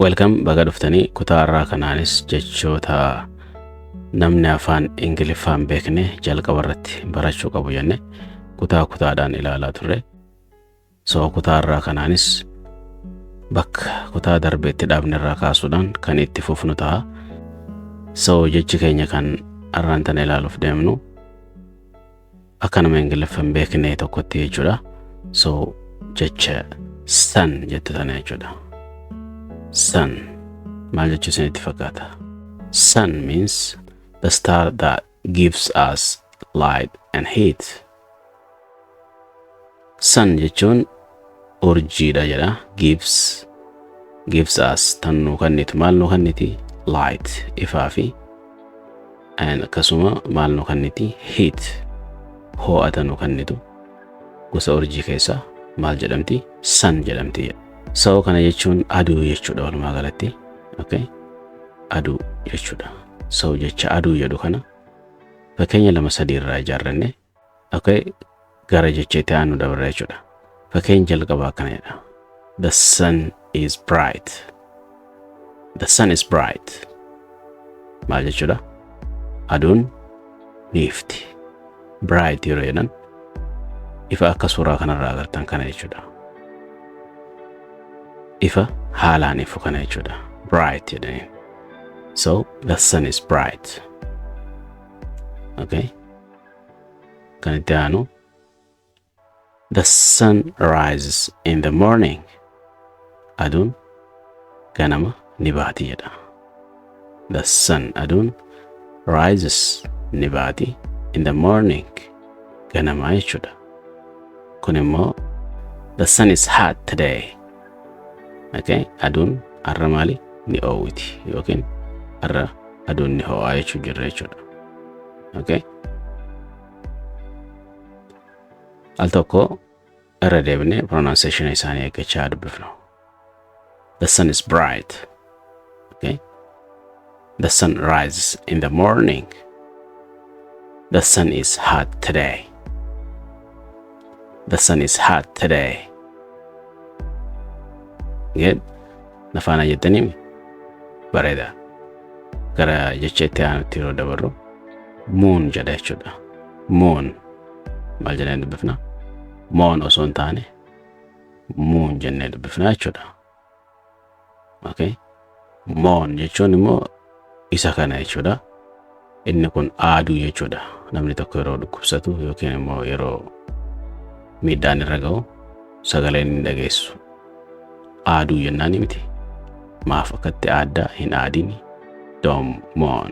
Welcome baga dhuftanii kutaa irraa kanaanis jechoota namni afaan Ingiliffaan beekne jalqaba irratti barachuu qabu jenne kutaadhaan ilaalaa turre. So kutaa irraa kanaanis bakka kutaa darbeetti dhaabne irraa kaasuudhaan kan itti fufnu ta'a. So jechi keenya kan arraan tan ilaaluuf deemnu akka nama Ingiliffaan beekne tokkotti jechuudha. So jecha sun jette tana jechuudha. Sun maal jechuu isinitti fakkaata? Sun means the star that gives us light and heat. Sun jechuun urjiidha jedha. Gives us tan nu kennitu maal nu kenniti? Light ifaa fi and akkasuma maal nu kenniti? Heat ho'ata nu kennitu. Gosa urjii keessaa maal jedhamti? Sun jedhamti. So kana jechuun aduu jechuudha walumaa galatti. Okay? Aduu jechuudha. So jecha aduu jedhu kana fakkeenya lama sadii irraa ijaarranne. Okay? Gara jecheetti aanu dabarra jechuudha. Fakkeenya jalqabaa akkana jedha. The sun is bright. The sun is bright. Maal jechuudha? Aduun ni ifti. Bright yeroo jedhan ifa akka suuraa kanarraa agartan kana jechuudha. Ifa haalaan ifu kana jechuudha. Bright jedhanii. So the sun is bright. Okay? Kan itti aanu the sun rises in the morning. Aduun ganama ni baati jedha. The sun aduun rises ni baati in the morning ganama jechuudha. Kun immoo the sun is hot today. Okay? Aduun arra maali ni oowwiti yookiin arra aduun ni ho'aa jechuu jirra jechuudha. Okay? Al tokko irra deebine pronunciation isaanii eeggachaa dubbifnu. The sun is bright. Okay? The sun rises in the morning. The sun is hot today. The sun is hot today. Good. Nafaana jettanii bareeda. Gara jecheetti aanutti yeroo dabarru moon jedha jechuudha. Moon maal jennee dubbifna? Moon osoo hin taane moon jennee dubbifna jechuudha. Okay? Moon jechuun immoo isa kana jechuudha. Inni kun aaduu jechuudha. Namni tokko yeroo dhukkubsatu yookiin immoo yeroo miidhaan irra ga'u sagaleen hin dhageessu. Aaduu jennaani miti. Maaf akkatti aaddaa hin aadini? Don't mourn.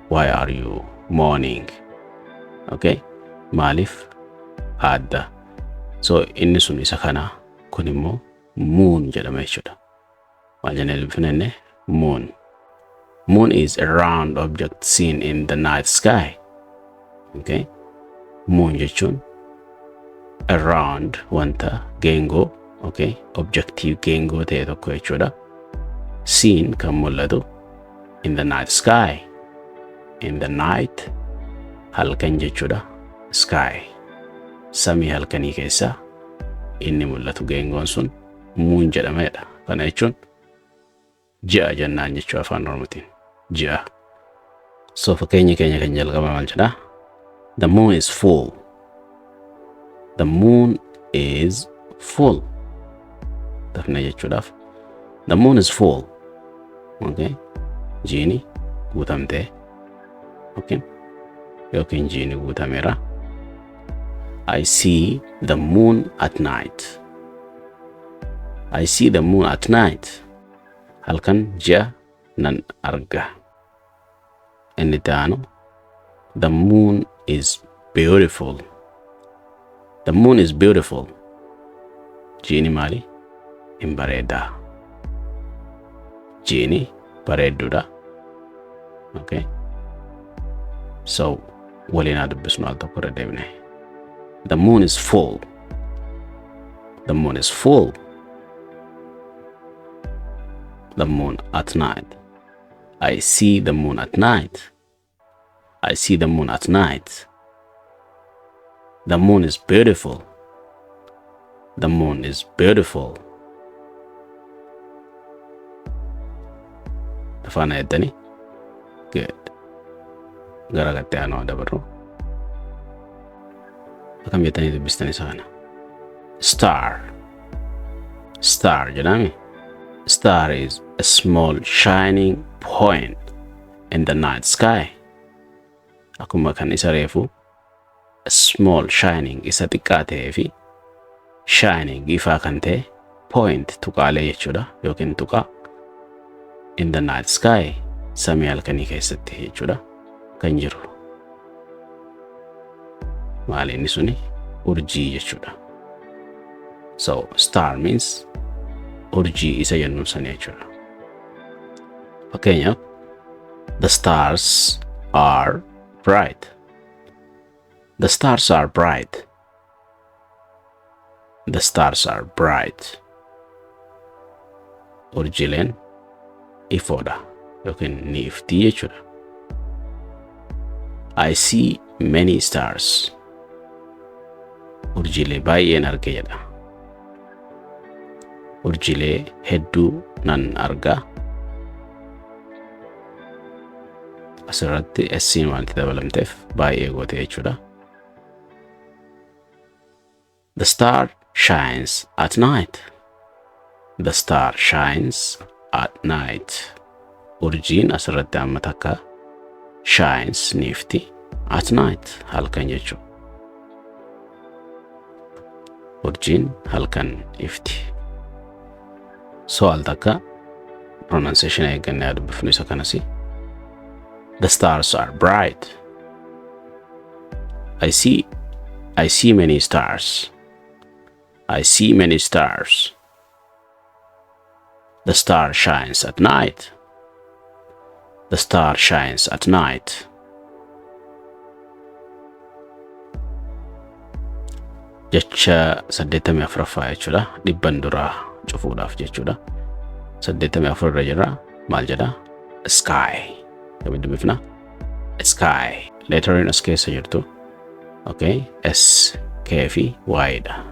Why are you mourning? Okay? Maalif aadda? So inni sun isa kana kun immoo moon jedhama jechuudha. Maal jennee dubbifnenne? Moon. Moon is a round object seen in the night sky. Okay? Moon jechuun a round wanta geengoo. Okay? Objective geengoo ta'e tokko jechuudha. Seen kan mul'atu in the night sky. In the night halkan jechuudha. Sky. Samii halkanii keessaa inni mul'atu geengoon sun moon jedhameedha. Kana jechuun ji'a jennaan jechuu afaan Oromootiin. Ji'a. So fakkeenya keenya kan jalqaba maal jedha? The moon is full. The moon is full. Dafna jechuudhaaf. The moon is full. Okay? Jiini guutamtee. Okay? Yookiin jiini guutameera. I see the moon at night. I see the moon at night. Halkan ji'a nan arga. Inni taanu the moon is beautiful. The moon is beautiful. Jiini maali? In bareeda. Jiini bareedduudha. Okay? So waliin dubbisnu al tokko irra deebine. The moon is full. The moon is full. The moon at night. I see the moon at night. I see the moon at night. The moon is beautiful. The moon is beautiful. Afaan jettanii good. Gara gattee aanoo dabarru. Akkam jettanii dubbistanii isa kana. Star jedhami. Star is a small shining point in the night sky. Akkuma kan isa reefu a small shining isa xiqqaa ta'ee fi shining ifaa kan ta'e point tuqaalee jechuudha yookiin tuqaa in the night sky samii halkanii keessatti jechuudha kan jiru. Maali inni suni urjii jechuudha. So star means urjii isa jennuun sani jechuudha. Fakkeenyaaf the stars are bright. The stars are bright. The stars are bright. Urjiileen ifoodha yookiin ni iftii jechuudha. I see many stars. Urjiilee baay'een arge jedha. Urjiilee hedduu nan arga. Asirratti esiin wanti dabalamteef baay'ee goote jechuudha. The star shines at night. The star shines at night. Urjiin asirratti amma takka shines ni ifti at night halkan jechuudha. Urjiin halkan ifti. So al takka pronunciation eeggannee adubbifnu isa kanasi. The stars are bright. I see many stars. I see many stars. The star shines at night. The star shines at night. Jecha 84 jechuudha. Dhibban duraa cufuudhaaf jechuudha. 84 irra jira. Maal jedha? Sky. Dubbifna. Sky. Lettering as keessa jirtu. Okay. S, K fi Y dha.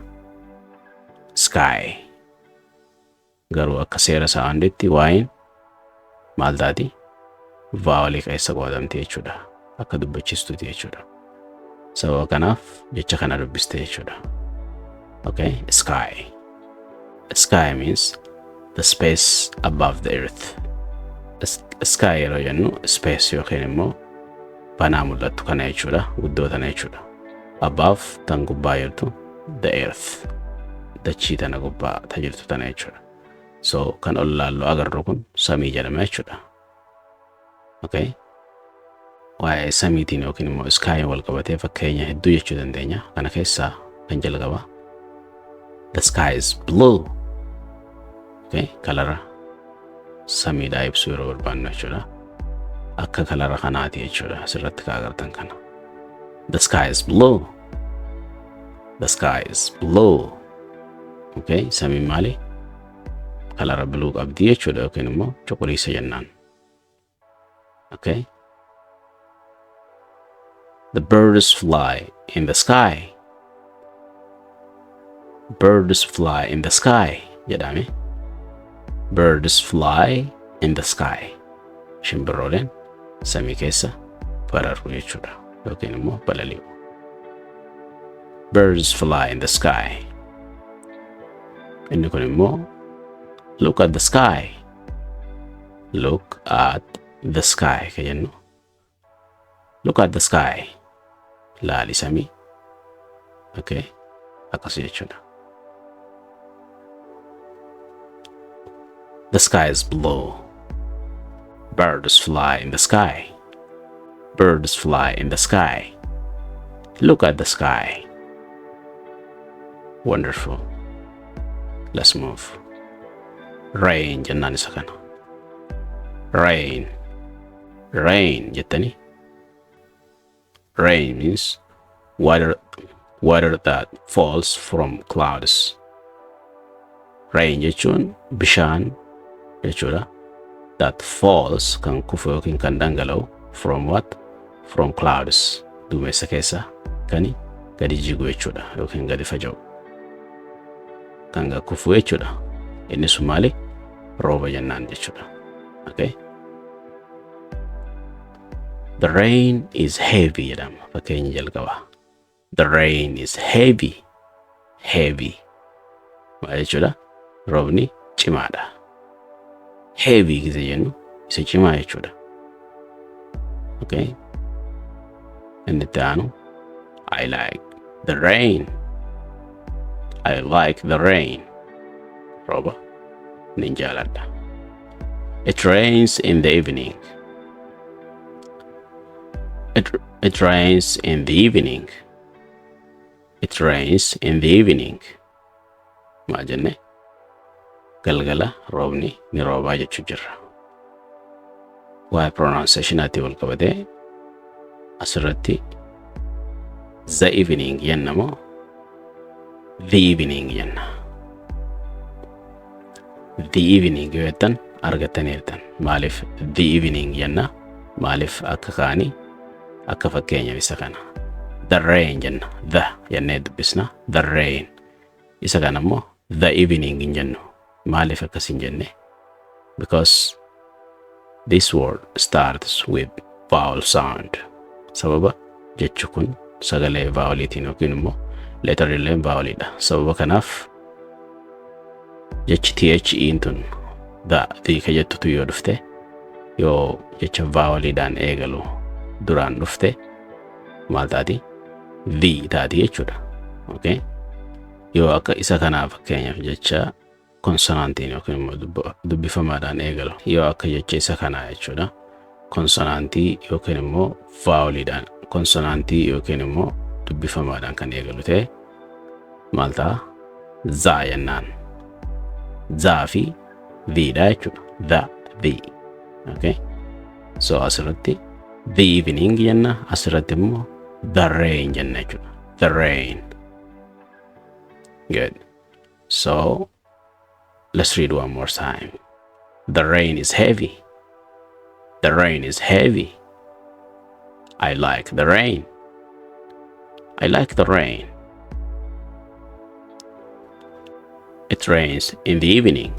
Sky. Garuu akka seera saanditti Y'in maal taati? Vowel keessa qoodamte jechuudha. Akka dubbachiistuuti jechuudha. Sababa kanaaf jecha kana dubbiste jechuudha. Okay. Sky. Sky means the space above the earth. Sky yeroo jennu space yookiin immoo banaa mul'attu kana jechuudha. Guddoo tana jechuudha. Above tan gubbaa jirtu the earth. Dachii tana gubbaa ta jirtu tana jechuudha. So kan ol laallu agarru kun samii jedhama jechuudha. Okay. Waa'ee samiitiin yookiin immoo sky wal qabatee fakkeenya hedduu jechuu dandeenya. Kana keessaa kan jalqaba. The sky is blue. Okay. Kalara samiidhaa ibsuu yeroo barbaannu jechuudha. Akka kalara kanaati jechuudha. Asirratti kan agartan kana. The sky is blue. The sky is blue. Okay. Samii maali? Kalara blue qabdi jechuudha yookiin immoo cuquliisa jennaan. Okay. The birds fly in the sky. Birds fly in the sky jedhame. Birds fly in the sky. Shimbirooleen samii keessa bararu jechuudha yookiin immoo balali'u. Birds fly in the sky. Inni kun immoo look at the sky. Look at the sky ka jennu. Look at the sky. Laali samii. Okay. Akkasii jechuudha. The sky is blue. Birds fly in the sky. Birds fly in the sky. Look at the sky. Wonderful. Let's move. Rain jennaan isa kana. Rain. Rain jettani. Rain means water that falls from clouds. Rain jechuun bishaan jechuudha. That falls kan kufu yookiin kan dhangala'u from what? From clouds. Duumessa keessa kani gadi jigu jechuudha yookiin gadi faca'u. Kan kufu jechuudha. Inni sun maali? Rooba jennaan jechuudha. Okay? The rain is heavy jedhama. Fakkeenya jalqabaa. The rain is heavy. Heavy. Maal jechuudha? Roobni cimaadha. Heavy gizee jennu isa cimaa jechuudha. Okay? Inni itti aanu I like the rain. I like the rain. Rooba nin jaaladha. It rains in the evening. It rains in the evening. It rains in the evening. Maal jenne? Galgala roobni ni roobaa jechuu jirra. Waa'ee pronunciationaatti wal qabatee asirratti the evening jenna moo the evening jenna? The evening yoo jettan argattaniirtan. Maaliif the evening jenna? Maaliif akka kaanii akka fakkeenya isa kana? The rain jenna. The jennee dubbisna. The rain. Isa kana immoo the evening hin jennu. Maaliif akkas hin jenne? Because this word starts with vowel sound. Sababa jechu kun sagalee voweliitiin yookiin immoo leetarriileen voweliidha. Sababa kanaaf jechi THE'n tun the ka jettutu yoo dhufte, yoo jecha voweliidhaan eegalu duraan dhufte maal taati? The taati jechuudha. Okay? Yoo akka isa kanaa fakkeenyaaf jecha konsonantiin yookiin immoo dubbifamaadhaan eegalu. Yoo akka jecha isa kanaa jechuudha. Konsonantii yookiin immoo voweliidhaan, konsonantii yookiin immoo dubbifamaadhaan kan eegalu ta'e maal ta'a? Zaa jennaan. Zaa fi viidha jechuudha. The. Okay? So asirratti the evening jenna, asirratti immoo the rain jenna jechuudha. The rain. Good. So let's read one more time. The rain is heavy. The rain is heavy. I like the rain. I like the rain. It rains in the evening.